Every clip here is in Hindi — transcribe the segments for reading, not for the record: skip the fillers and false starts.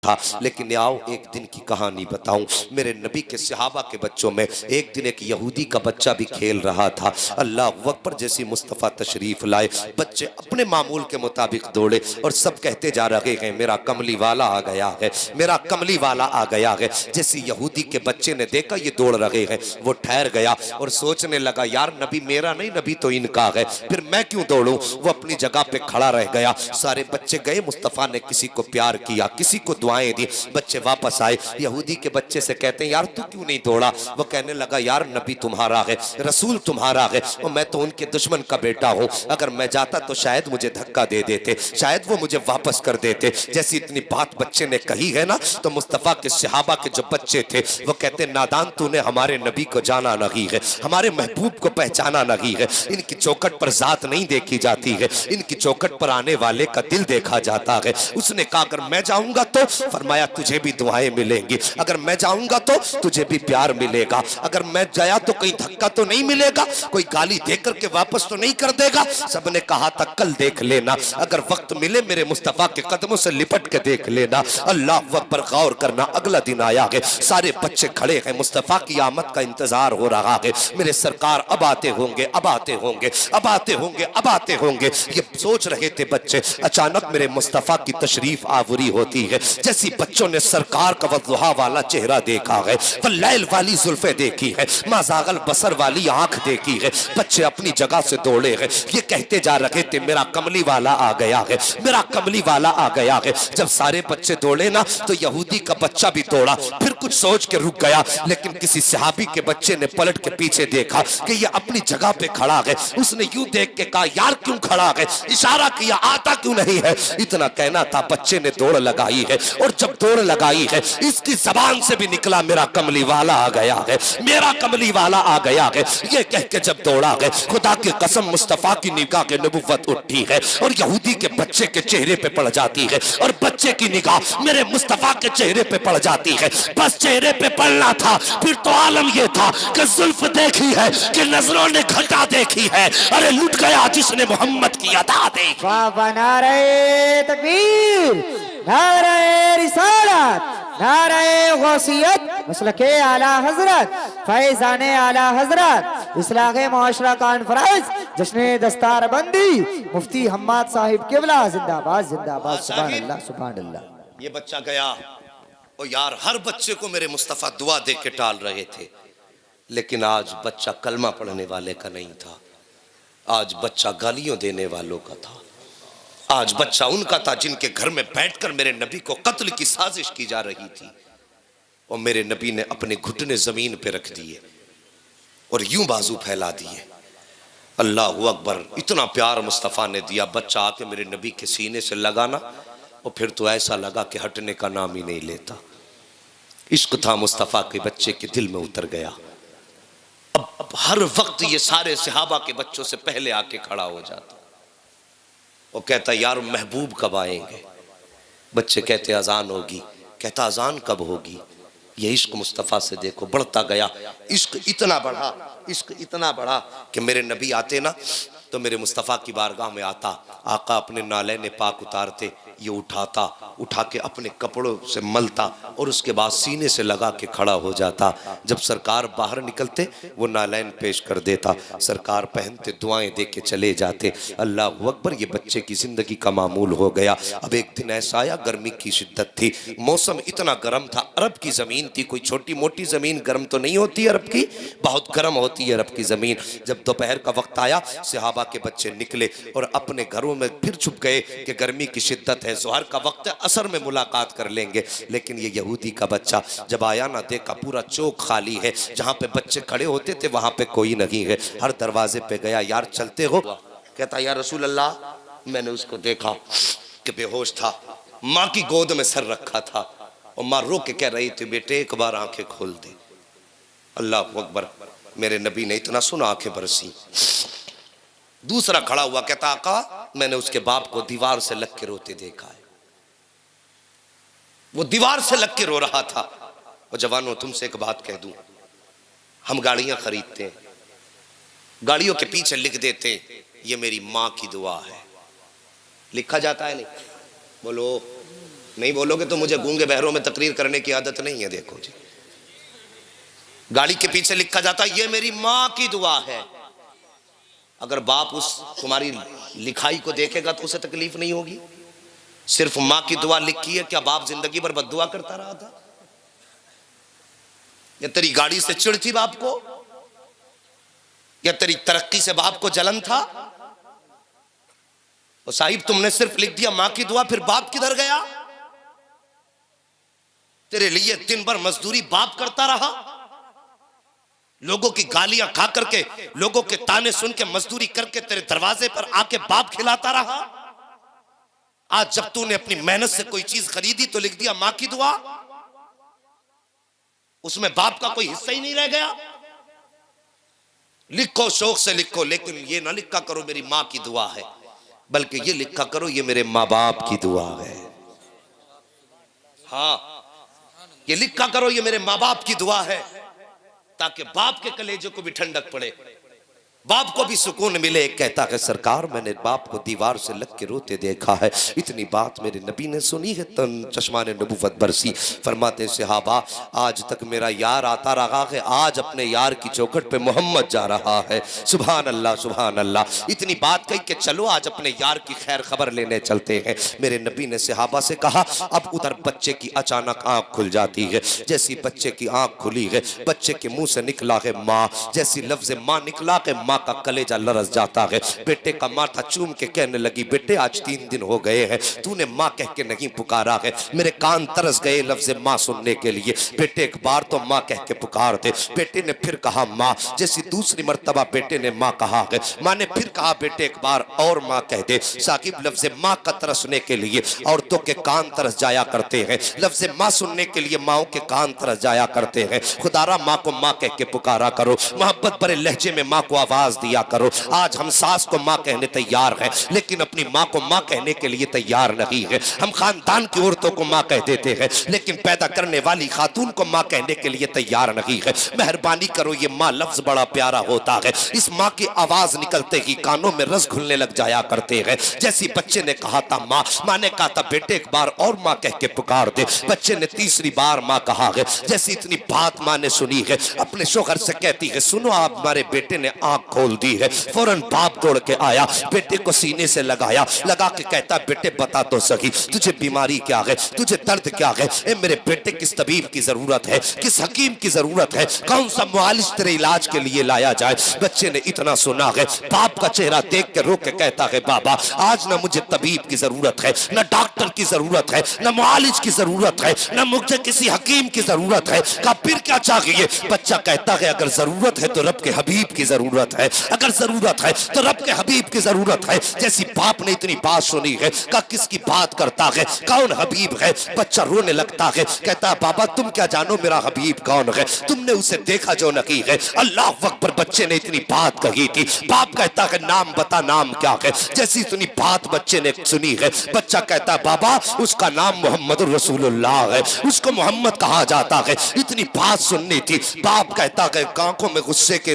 था। लेकिन आओ एक दिन की कहानी बताऊं। मेरे नबी के सहाबा के बच्चों में एक दिन एक यहूदी का बच्चा भी खेल रहा था। अल्लाह अकबर, जैसी मुस्तफ़ा तशरीफ लाए बच्चे अपने मामूल के मुताबिक दौड़े और सब कहते जा रहे हैं मेरा कमली वाला आ गया है, मेरा कमली वाला आ गया है। जैसे यहूदी के बच्चे ने देखा ये दौड़ रहे हैं, वो ठहर गया और सोचने लगा यार नबी मेरा नहीं, नबी तो इनका है, फिर मैं क्यों दौड़ूं। वो अपनी जगह पे खड़ा रह गया। सारे बच्चे गए, मुस्तफ़ा ने किसी को प्यार किया, किसी को दुआएं दी, बच्चे वापस आए। यहूदी के बच्चे से कहते हैं यार तू क्यों नहीं दौड़ा। वो कहने लगा यार नबी तुम्हारा है, रसूल तुम्हारा है और मैं तो उनके दुश्मन का बेटा हूं। अगर मैं जाता तो शायद मुझे धक्का दे देते, शायद वो मुझे वापस कर देते। जैसी इतनी बात बच्चे ने कही है ना, तो मुस्तफ़ा के सहाबा के जो बच्चे थे वो कहते नादान तूने हमारे नबी को जाना नहीं है, हमारे महबूब को पहचाना नहीं है। इनकी चौखट पर जात नहीं देखी जाती है, इनकी चौखट पर आने वाले का दिल देखा जाता है। उसने कहा अगर मैं जाऊंगा तो, फरमाया तुझे भी दुआएं मिलेंगी, अगर मैं जाऊंगा तो तुझे भी प्यार मिलेगा, अगर मैं गया तो कहीं धक्का तो नहीं मिलेगा, कोई गाली देकर के वापस तो नहीं कर देगा। सबने कहा था कल देख लेना, अगर वक्त मिले मेरे मुस्तफा के कदमों से लिपट के देख लेना। अल्लाह अकबर, गौर करना, अगला दिन आया है, सारे बच्चे खड़े हैं, मुस्तफा की आमद का इंतजार हो रहा है। मेरे सरकार अब आते होंगे, अब आते होंगे, अब आते होंगे, अब आते होंगे, ये सोच रहे थे बच्चे। अचानक मेरे मुस्तफा की तशरीफ आवरी होती है। जैसी बच्चों ने सरकार का वज़ुहा वाला चेहरा देखा है, वल्लैल वाली जुल्फे देखी है, माज़ागल बसर वाली आंख देखी है, बच्चे अपनी जगह से दौड़े हैं। ये कहते जा रहे थे मेरा कमली वाला आ गया है, मेरा कमली वाला आ गया है। जब सारे बच्चे दौड़े ना तो यहूदी का बच्चा भी दौड़ा, फिर कुछ सोच के रुक गया। लेकिन किसी सहाबी के बच्चे ने पलट के पीछे देखा कि ये अपनी जगह पे खड़ा है। उसने यूं देख के कहा यार क्यों खड़ा है, इशारा किया आता क्यों नहीं है। इतना कहना था, बच्चे ने दौड़ लगाई है और जब दौड़ लगाई है इसकी जबान से भी निकला मेरा कमली वाला आ गया है, मेरा कमली वाला आ गया है। ये कह के जब दौड़ा है, खुदा की कसम मुस्तफा की निगाह के नबुव्वत उठी है और यहूदी के बच्चे के चेहरे पे पड़ जाती है और बच्चे की निगाह मेरे मुस्तफा के चेहरे पे पड़ जाती है। बस चेहरे पे पड़ना था, फिर तो आलम ये था कि जुल्फ देखी है कि नजरों ने घटा देखी है। अरे लुट गया जिसने मोहम्मद की अदा देखी। वाह, नारे तकबीर, नारे रिसालत, नारे गौसियत, मसलके आला हजरत, फैजाने आला हजरत, इस्लाहे मुआशरा कॉन्फ्रेंस, जश्न दस्तार बंदी, मुफ्ती हम्माद साहिब किबला जिंदाबाद जिंदाबाद। सुभान अल्लाह सुभान अल्लाह। ये बच्चा गया और यार हर बच्चे को मेरे मुस्तफा दुआ दे के टाल रहे थे, लेकिन आज बच्चा कलमा पढ़ने वाले का नहीं था, आज बच्चा गालियों देने वालों का था। आज बच्चा उनका था जिनके घर में बैठकर मेरे नबी को कत्ल की साजिश की जा रही थी और मेरे नबी ने अपने घुटने जमीन पे रख दिए और यूं बाजू फैला दिए। अल्लाह अकबर, इतना प्यार मुस्तफ़ा ने दिया। बच्चा आके मेरे नबी के सीने से लगाना और फिर तो ऐसा लगा कि हटने का नाम ही नहीं लेता। इश्क था मुस्तफ़ा के बच्चे के दिल में उतर गया। अब हर वक्त ये सारे सहाबा के बच्चों से पहले आके खड़ा हो जाता और कहता यार महबूब कब आएंगे। बच्चे कहते अजान होगी, कहता अजान कब होगी। ये इश्क मुस्तफ़ा से देखो बढ़ता गया। इश्क इतना बढ़ा, इश्क इतना बढ़ा कि मेरे नबी आते ना तो मेरे मुस्तफ़ा की बारगाह में आता, आका अपने नालैन पाक उतारते, ये उठाता, उठा के अपने कपड़ों से मलता और उसके बाद सीने से लगा के खड़ा हो जाता। जब सरकार बाहर निकलते वो नालैन पेश कर देता, सरकार पहनते, दुआएं दे के चले जाते। अल्लाह अकबर, ये बच्चे की जिंदगी का मामूल हो गया। अब एक दिन ऐसा आया, गर्मी की शिद्दत थी, मौसम इतना गर्म था, अरब की ज़मीन थी, कोई छोटी मोटी ज़मीन गर्म तो नहीं होती अरब की, बहुत गर्म होती है अरब की ज़मीन। जब दोपहर का वक्त आया, सहाबा के बच्चे निकले और अपने घरों में फिर छुप गए कि गर्मी की शिद्दत है, ज़ोहर का वक्त है, असर में मुलाकात कर लेंगे। लेकिन ये यहूदी का बच्चा जब आया ना, देखा पूरा चौक खाली है, जहाँ पे बच्चे खड़े होते थे वहाँ पे कोई नहीं है। हर दरवाजे पे गया, यार चलते हो, कहता यार रसूल अल्लाह। मैंने उसको देखा कि बेहोश था, माँ की गोद में सर रखा था और माँ रो के कह रही थी बेटे एक बार आंखें खोल दे। अल्लाह अकबर, मेरे नबी ने इतना सुना आंखें बरसी। दूसरा खड़ा हुआ, कहता आका मैंने उसके बाप को दीवार से लग के रोते देखा है, वो दीवार से लग के रो रहा था। और जवानों, तुमसे एक बात कह दूं, हम गाड़ियां खरीदते हैं, गाड़ियों के पीछे लिख देते ये मेरी माँ की दुआ है, लिखा जाता है नहीं? बोलो नहीं बोलोगे तो मुझे गूंगे बहरों में तकरीर करने की आदत नहीं है। देखो जी, गाड़ी के पीछे लिखा जाता है ये मेरी माँ की दुआ है। अगर बाप उस तुम्हारी लिखाई को देखेगा तो उसे तकलीफ नहीं होगी। सिर्फ माँ की दुआ लिखी है, क्या बाप जिंदगी भर बद्दुआ करता रहा था? या तेरी गाड़ी से चिढ़ थी बाप को? या तेरी तरक्की से बाप को जलन था? और साहिब तुमने सिर्फ लिख दिया माँ की दुआ, फिर बाप किधर गया? तेरे लिए दिन भर मजदूरी बाप करता रहा, लोगों की गालियां खा करके, लोगों के ताने सुन के मजदूरी करके तेरे दरवाजे पर आके बाप खिलाता रहा। आज जब तूने अपनी मेहनत से कोई चीज खरीदी तो लिख दिया मां की दुआ, उसमें बाप का कोई हिस्सा ही नहीं रह गया। लिखो, शौक से लिखो, लेकिन ये ना लिखा करो मेरी मां की दुआ है, बल्कि ये लिखा करो ये मेरे माँ बाप की दुआ है। हाँ, ये लिखा करो ये मेरे माँ बाप की दुआ है, ताकि बाप के कलेजे को भी ठंडक पड़े, बाप को भी सुकून मिले। कहता है सरकार मैंने बाप को दीवार से लग के रोते देखा है। इतनी बात मेरे नबी ने सुनी है, तन चश्मान नबूवत बरसी। फरमाते सहाबा आज तक मेरा यार आता रहा है, आज अपने यार की चौखट पे मोहम्मद जा रहा है। सुभान अल्लाह, सुभान अल्लाह। इतनी बात कही कि चलो आज अपने यार की खैर खबर लेने चलते हैं। मेरे नबी ने सहाबा से कहा। अब उधर बच्चे की अचानक आंख खुल जाती है। जैसी बच्चे की आंख खुली है, बच्चे के मुंह से निकला है माँ। जैसी लफ्ज माँ निकला है, माँ का कलेजा लरस जाता है। बेटे का माथा चूम के कहने लगी बेटे आज 3 दिन हो गए हैं तूने माँ कह के नहीं पुकारा है, मेरे कान तरस गए लफ्ज माँ सुनने के लिए। बेटे एक बार तो माँ कह के पुकार दे। बेटे ने फिर कहा माँ। जैसी दूसरी मर्तबा बेटे ने माँ कहा है, माँ ने फिर कहा बेटे एक बार और माँ कह दे। साकिब लफ्ज माँ का तरसने के लिए औरतों के कान तरस जाया करते हैं, लफ्ज माँ सुनने के लिए माओ के कान तरस जाया करते हैं। खुदारा माँ को माँ कह के पुकारा करो, मोहब्बत भरे लहजे में माँ को आवाज दिया करो। आज हम सास को माँ कहने तैयार हैं, लेकिन अपनी माँ को माँ कहने के लिए तैयार नहीं है। हम खानदान की औरतों को माँ कह देते हैं, लेकिन पैदा करने वाली खातून को माँ कहने के लिए तैयार नहीं है। मेहरबानी करो, ये माँ लफ्ज बड़ा प्यारा होता है। इस माँ की आवाज निकलते ही कानों में रस घुलने लग जाया करते हैं। जैसी बच्चे ने कहा था माँ, माँ ने कहा था बेटे एक बार और माँ कह के पुकार दे। बच्चे ने तीसरी बार माँ कहा है। जैसी इतनी बात माँ ने सुनी है, अपने शोहर से कहती है सुनो आप हमारे बेटे ने आंख खोल दी है। फौरन बाप दौड़ के आया, बेटे को सीने से लगाया, लगा के कहता बेटे बता तो सही तुझे बीमारी क्या है, तुझे दर्द क्या है। ए मेरे बेटे किस तबीब की जरूरत है, किस हकीम की जरूरत है, कौन सा मुआलिज तेरे इलाज के लिए लाया जाए। बच्चे ने इतना सुना है, बाप का चेहरा देख के रो के कहता है बाबा आज ना मुझे तबीब की जरूरत है, न डॉक्टर की जरूरत है, न मुआलिज की जरूरत है, न मुझे किसी हकीम की जरूरत है। कहा फिर क्या चाहिए? बच्चा कहता है अगर जरूरत है तो रब के हबीब की जरूरत है, अगर जरूरत है तो रब के हबीब की जरूरत है। जैसी बाप ने इतनी बात सुनी है, कहा किसकी बात करता है, कौन हबीब है? बच्चा रोने लगता है, कहता है बाबा तुम क्या जानो मेरा हबीब कौन है, तुमने उसे देखा जो नहीं है। अल्लाह अकबर। बच्चे ने इतनी बात कही थी, बाप कहता है नाम बता, नाम क्या है? जैसी इतनी बात बच्चे ने सुनी है, बच्चा कहता है बाबा उसका नाम मोहम्मद रसूलुल्लाह है, उसको मोहम्मद कहा जाता है। इतनी बात सुननी थी। बाप कहता है आंखों में गुस्से के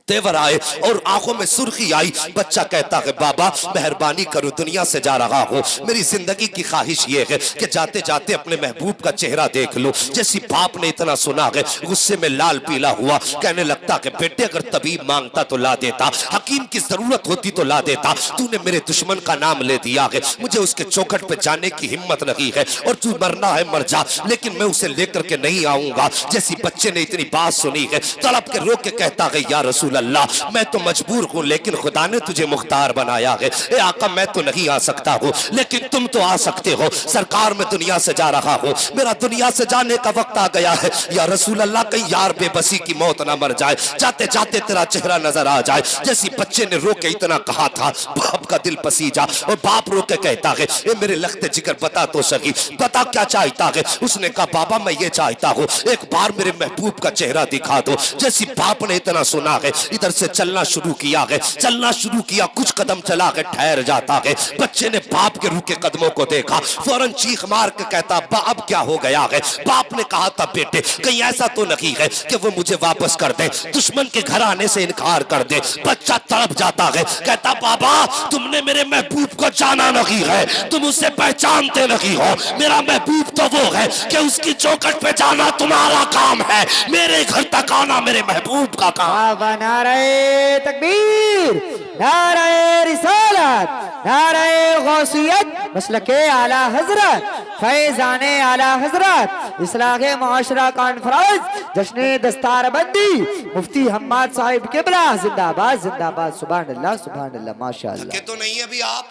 तेवर आए और आंखों में सुर्खी आई। बच्चा कहता है बाबा मेहरबानी करो दुनिया से जा रहा हूँ, मेरी जिंदगी की ख्वाहिश ये है कि जाते जाते अपने महबूब का चेहरा देख लूं। जैसी बाप ने इतना सुना है, गुस्से में लाल पीला हुआ, कहने लगता है बेटे अगर तबीब मांगता तो ला देता, हकीम की जरूरत होती तो ला देता, तूने मेरे दुश्मन का नाम ले दिया है, मुझे उसके चौखट पे जाने की हिम्मत नहीं है और तू मरना है मर जा, लेकिन मैं उसे लेकर के नहीं आऊंगा। जैसी बच्चे ने इतनी बात सुनी है, तड़प के रो के कहता है या रसूल अल्लाह मैं तो मजबूर हूं, लेकिन खुदा ने तुझे मुख्तार बनाया है। ए आका मैं तो नहीं आ सकता हूं, लेकिन तुम तो आ सकते हो। सरकार मैं दुनिया से जा रहा हूं, मेरा दुनिया से जाने का वक्त आ गया है। या रसूल अल्लाह कहीं यार बेबसी की मौत ना मर जाए, जाते जाते तेरा चेहरा नजर आ जाए। जैसी बच्चे ने रो के इतना कहा था, बाप का दिल पसीजा और बाप रो के कहता है ए मेरे लखते जिगर बता तो सही, बता क्या चाहता है? उसने कहा बाबा मैं ये चाहता हूं एक बार मेरे महबूब का चेहरा दिखा दो। जैसी बाप ने इतना सुना है, इधर से चलना शुरू किया है, चलना शुरू किया, कुछ कदम चला है, ठहर जाता है। बच्चे ने बाप के रुके कदमों को देखा, फौरन चीख मार के कहता अब क्या हो गया है। बाप ने कहा था बेटे कहीं ऐसा तो नहीं है कि वो मुझे वापस कर दे, दुश्मन के घर आने से इनकार कर दे। बच्चा तड़प जाता है, कहता बाबा तुमने मेरे महबूब को जाना नहीं है, तुम उसे पहचानते नहीं हो। मेरा महबूब तो वो है कि उसकी चौखट पे जाना तुम्हारा काम है, मेरे घर तक आना मेरे महबूब का काम। नारे तकबीर, नारे रिसालत, नारे गौसियत, मसलके आला हजरत, फैजाने आला हजरत, इस्लाहे मुआशरा कॉन्फ्रेंस, जश्न दस्तारबंदी, मुफ्ती हम्माद साहिब किबला जिंदाबाद जिंदाबाद। सुभान अल्लाह सुभान अल्लाह, माशाअल्लाह। थके तो नहीं अभी आप?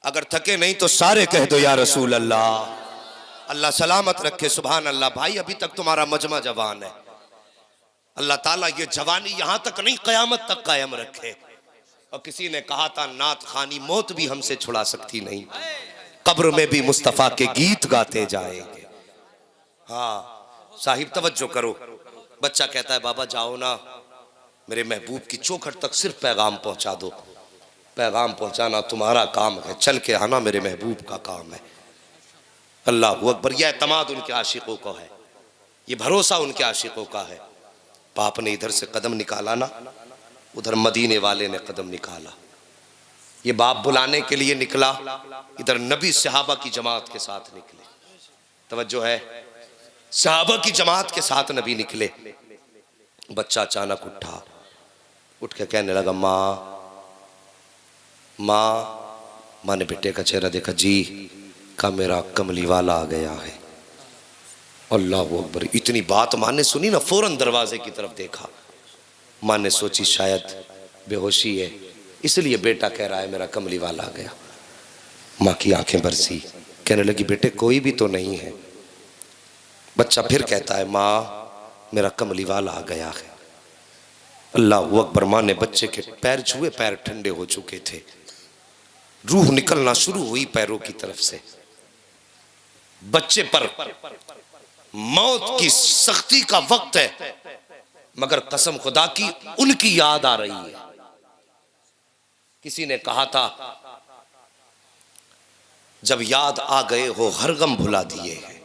अगर थके नहीं तो सारे कह दो या रसूल अल्लाह। अल्लाह सलामत रखे। सुभान अल्लाह। भाई अभी तक तुम्हारा मजमा जवान है, अल्लाह ताला ये जवानी यहां तक नहीं कयामत तक कायम रखे। और किसी ने कहा था नात खानी मौत भी हमसे छुड़ा सकती नहीं, कब्र में भी मुस्तफा के गीत गाते जाएंगे। हाँ साहिब तवज्जो करो। बच्चा कहता है बाबा जाओ ना, मेरे महबूब की चौखट तक सिर्फ पैगाम पहुंचा दो। पैगाम पहुंचाना तुम्हारा काम है, चल के आना मेरे महबूब का काम है। अल्लाह अकबर। यह एतमाद उनके आशिकों को है, ये भरोसा उनके आशिकों का है। बाप ने इधर से कदम निकाला ना, उधर मदीने वाले ने कदम निकाला। ये बाप बुलाने के लिए निकला, इधर नबी सहाबा की जमात के साथ निकले। तवज्जो है, सहाबा की जमात के साथ नबी निकले। बच्चा अचानक उठा, उठ के कहने लगा माँ माँ। माँ ने बेटे का चेहरा देखा, जी का मेरा कमली वाला आ गया है। अल्लाह अकबर। इतनी बात माँ ने सुनी ना, फौरन दरवाजे की तरफ देखा। माँ ने सोची शायद बेहोशी है, इसलिए बेटा कह रहा है मेरा कमली वाला आ गया। माँ की आंखें बरसी, कहने लगी बेटे कोई भी तो नहीं है। बच्चा फिर कहता है माँ मेरा कमली वाला आ गया है। अल्लाह अकबर। माँ ने बच्चे के पैर छुए, पैर ठंडे हो चुके थे, रूह निकलना शुरू हुई पैरों की तरफ से। बच्चे पर मौत की सख्ती का वक्त है, मगर कसम खुदा की उनकी याद आ रही है। किसी ने कहा था जब याद आ गए हो हर गम भुला दिए हैं।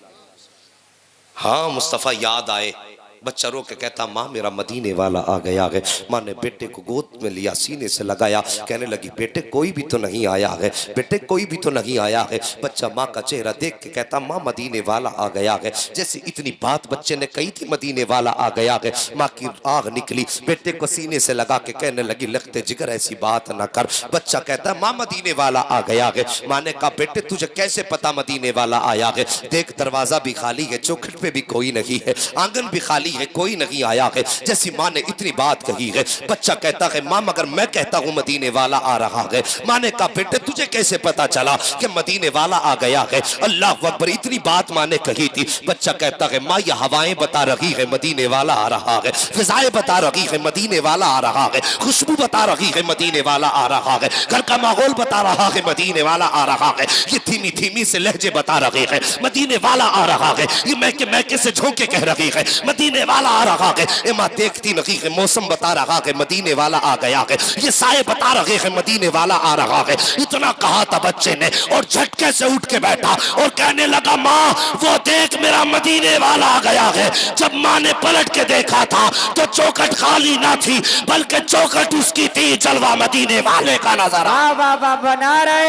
हाँ मुस्तफा याद आए। बच्चा रो के कहता माँ मेरा मदीने वाला आ गया है। माँ ने बेटे को गोद में लिया, सीने से लगाया, कहने लगी बेटे कोई भी तो नहीं आया है, बेटे कोई भी तो नहीं आया है। बच्चा माँ का चेहरा देख के कहता माँ मदीने वाला आ गया है। जैसे इतनी बात बच्चे ने कही थी मदीने वाला आ गया है, माँ की आग निकली, बेटे को सीने से लगा के कहने लगी लगते जिगर ऐसी बात ना कर। बच्चा कहता माँ मदीने वाला आ गया है। माँ ने कहा बेटे तुझे कैसे पता मदीने वाला आया है? देख दरवाजा भी खाली है, चौखट पे भी कोई नहीं है, आंगन भी खाली है, कोई नहीं आया है। जैसी माँ ने इतनी बात कही है, बच्चा कहता है माँ मगर मैं कहता हूँ मदीने वाला आ रहा है। माँ ने कहा बेटे तुझे कैसे पता चला कि मदीने वाला आ गया है? अल्लाह अकबर। इतनी बात माँ ने कही थी। बच्चा कहता है माँ ये हवाएं बता रही है मदीने वाला आ रहा है, फिजाएं बता रही है मदीने वाला आ रहा है, खुशबू बता रही है मदीने वाला आ रहा है, घर का माहौल बता रहा है मदीने वाला आ रहा है, ये धीमी धीमी से लहजे बता रहे हैं मदीने वाला आ रहा है, ये मैके से झोंके कह रही है मदीने वाला आ रहा है। ए माँ देखती नहीं है, मौसम बता रहा है मदीने वाला आ गया है, ये साए बता रहे हैं मदीने वाला आ रहा है। इतना कहा था बच्चे ने और झटके से उठ के बैठा और कहने लगा माँ वो देख मेरा मदीने वाला आ गया है। जब माँ ने पलट के देखा था तो चौखट खाली ना थी, बल्कि चौखट उसकी थी, जलवा मदीने वाले का नजर आ। नारे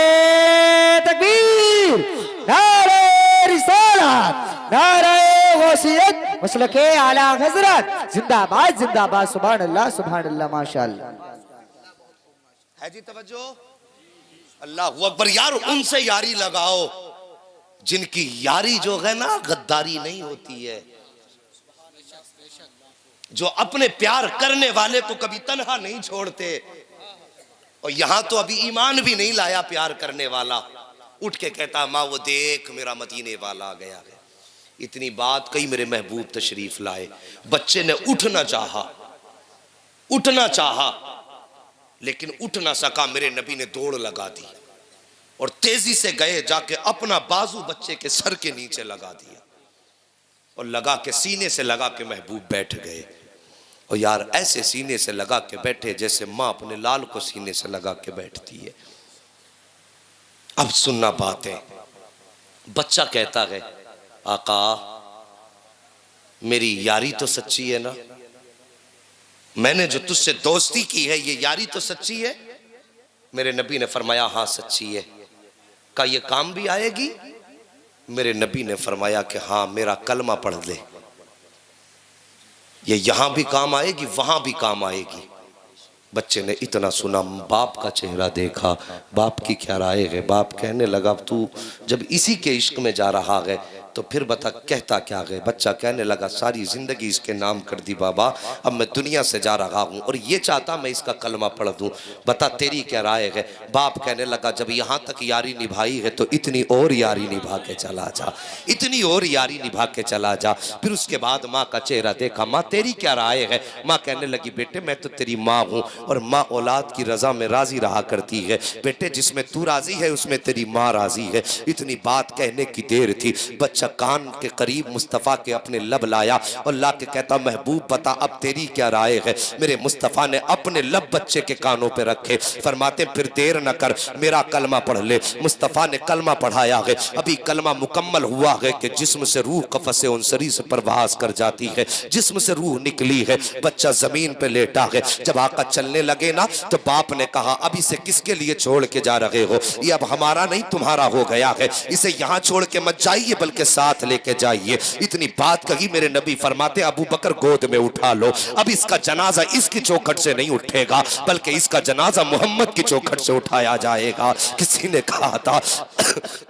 तकबीर, नारे रिसालत, नारे गौसियत, मसलके आला हजरत, जिंदाबाद जिंदाबाद। सुभान अल्लाह माशाअल्लाह। है जी तवज्जो। अल्लाह अकबर। यार उनसे यारी लगाओ जिनकी यारी जो है ना गद्दारी नहीं होती है, जो अपने प्यार करने वाले को कभी तन्हा नहीं छोड़ते। और यहां तो अभी ईमान भी नहीं लाया प्यार करने वाला, उठ के कहता माँ वो देख मेरा मदीने वाला आ गया है। इतनी बात कही, मेरे महबूब तशरीफ लाए। बच्चे ने उठना चाहा लेकिन उठ ना सका। मेरे नबी ने दौड़ लगा दी और तेजी से गए, जाके अपना बाजू बच्चे के सर के नीचे लगा दिया और लगा के सीने से लगा के महबूब बैठ गए। और यार ऐसे सीने से लगा के बैठे जैसे माँ अपने लाल को सीने से लगा के बैठती है। अब सुनना बातें। बच्चा कहता है आका मेरी यारी तो सच्ची है ना, मैंने जो तुझसे दोस्ती की है ये यारी तो सच्ची है? मेरे नबी ने फरमाया हाँ सच्ची है। का ये काम भी आएगी? मेरे नबी ने फरमाया कि हाँ मेरा कलमा पढ़ ले, ये यहां भी काम आएगी वहां भी काम आएगी। बच्चे ने इतना सुना, बाप का चेहरा देखा, बाप की क्या राय है? बाप कहने लगा तू जब इसी के इश्क में जा रहा है तो फिर बता कहता क्या है? बच्चा कहने लगा सारी जिंदगी इसके नाम कर दी बाबा, अब मैं दुनिया से जा रहा हूँ और ये चाहता मैं इसका कलमा पढ़ दूँ, बता तेरी क्या राय है? बाप कहने लगा जब यहाँ तक यारी निभाई है तो इतनी और यारी निभा के चला जा, इतनी और यारी निभा के चला जा। फिर उसके बाद माँ का चेहरा देखा, माँ तेरी क्या राय है? माँ कहने लगी बेटे मैं तो तेरी माँ हूँ और माँ औलाद की रजा में राजी रहा करती है, बेटे जिसमें तू राजी है उसमें तेरी माँ राजी है। इतनी बात कहने की देर थी, बच्चा कान के करीब मुस्तफ़ा के अपने लब लाया और ला के कहता महबूब बता अब तेरी क्या राय है? मेरे मुस्तफ़ा ने अपने लब बच्चे के कानों पे रखे, फरमाते फिर देर न कर मेरा कलमा पढ़ ले। मुस्तफ़ा ने कलमा पढ़ाया है, अभी कलमा मुकम्मल हुआ है कि जिस्म से रूह कफ़से उनसरी से परवास कर जाती है, जिस्म से रूह निकली है, बच्चा जमीन पे लेटा है। जब आका चलने लगे ना तो बाप ने कहा अब इसे किसके लिए छोड़ के जा रहे हो? ये अब हमारा नहीं तुम्हारा हो गया है, इसे यहाँ छोड़ के मत जाइए बल्कि साथ लेके जाइए। इतनी बात कही, मेरे नबी फरमाते अबू बकर गोद में उठा लो, अब इसका जनाजा इसकी चौखट से नहीं उठेगा बल्कि इसका जनाजा मोहम्मद की चौखट से उठाया जाएगा। किसी ने कहा था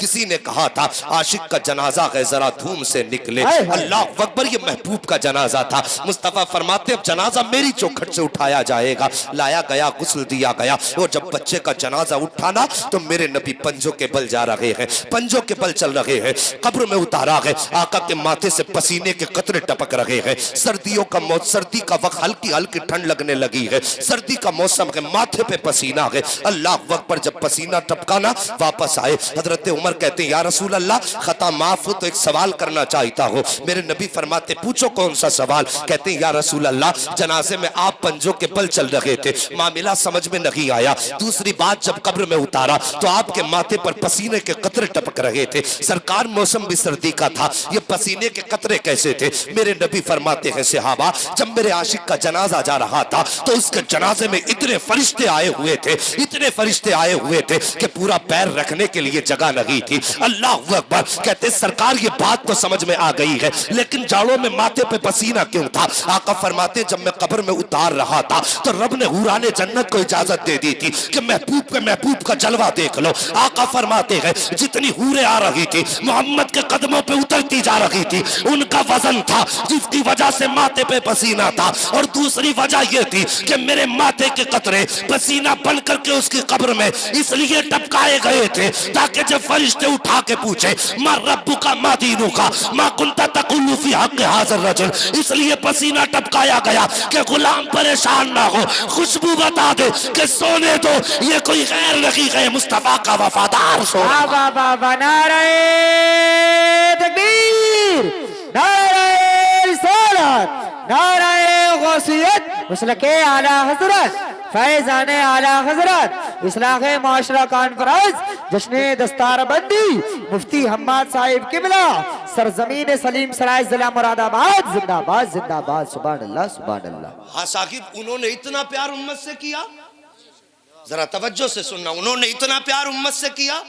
किसी ने कहा था आशिक का जनाजा है जरा धूम से निकले, अल्लाह अकबर ये महबूब का जनाजा था। मुस्तफा फरमाते अब जनाजा मेरी चौखट से उठाया जाएगा। लाया गया, गुस्ल दिया गया और जब बच्चे का जनाजा उठा ना तो मेरे नबी पंजों के बल जा रहे हैं, पंजों के बल चल रहे हैं, कब्र में उतारा है, आका के माथे से पसीने के कतरे टपक रहे हैं। सर्दियों का मौसम, सर्दी का वक्त, हल्की हल्की ठंड लगने लगी है, सर्दी का मौसम है, माथे पे पसीना है। अल्लाह अकबर जब पसीना टपका ना वापस आए, हजरत उमर कहते हैं या रसूल अल्लाह खता माफ हो तो एक सवाल करना चाहता हो। मेरे नबी फरमाते पूछो कौन सा सवाल? कहते हैं या रसूल अल्लाह जनाजे में आप पंजों के बल चल रहे थे, मामला समझ में नहीं आया। दूसरी बात जब कब्र में उतारा तो आपके माथे पर पसीने के कतरे टपक रहे थे, सरकार मौसम भी सर्दी का था, ये पसीने के कतरे कैसे थे? मेरे नबी फरमाते हैं सहाबा जब मेरे आशिक का जनाजा जा रहा था तो उसके जनाजे में इतने फरिश्ते आए हुए थे, इतने फरिश्ते आए हुए थे कि पूरा पैर रखने के लिए जगह नहीं थी। अल्लाह अकबर। कहते सरकार ये बात तो समझ में आ गई है लेकिन जाड़ों में माथे पे पसीना क्यों था? आका फरमाते जब मैं कब्र में उतार रहा था तो रब ने हुराने जन्नत को इजाजत दे दी थी कि महबूब का जलवा देख लो। आका फरमाते हैं जितनी हूरें आ रही थी मोहम्मद के कदमों पे उतरती जा रही थी, उनका वजन था जिसकी वजह से माथे पे पसीना था, और दूसरी वजह यह थी कि मेरे माथे के कतरे पसीना बन करके उसकी कब्र में इसलिए टपकाए गए थे ताकि जब फरिश्ते उठा के पूछे मा रब्बु का मा दीनु का मा कुंता तकुल्लु फी हक़ हाज़िर रजुल, इसलिए पसीना टपकाया गया कि गुलाम परेशान ना हो, खुशबू बता दे कि सोने दो, ये कोई गैर नहीं है मुस्तफा का वफादार सोना। बाबा नारे तकबीर, नारे रिसालत, नारे गौसियत, मसलके आला हजरत, फैज़ाने आला हजरत, इस्लाहे माशरा कॉन्फ्रेंस, जश्ने दस्तारबंदी, मुफ्ती हम्माद साहिब किबला, सरजमीन सलीम सराय जिला मुरादाबाद, जिंदाबाद जिंदाबाद, सुभान अल्लाह सुभान अल्लाह। हाँ साकिब उन्होंने इतना प्यार उम्मत से किया, जरा तवज्जो से सुनना, उन्होंने इतना प्यार उम्मत से किया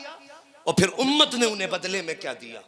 और फिर उम्मत ने उन्हें बदले में क्या दिया?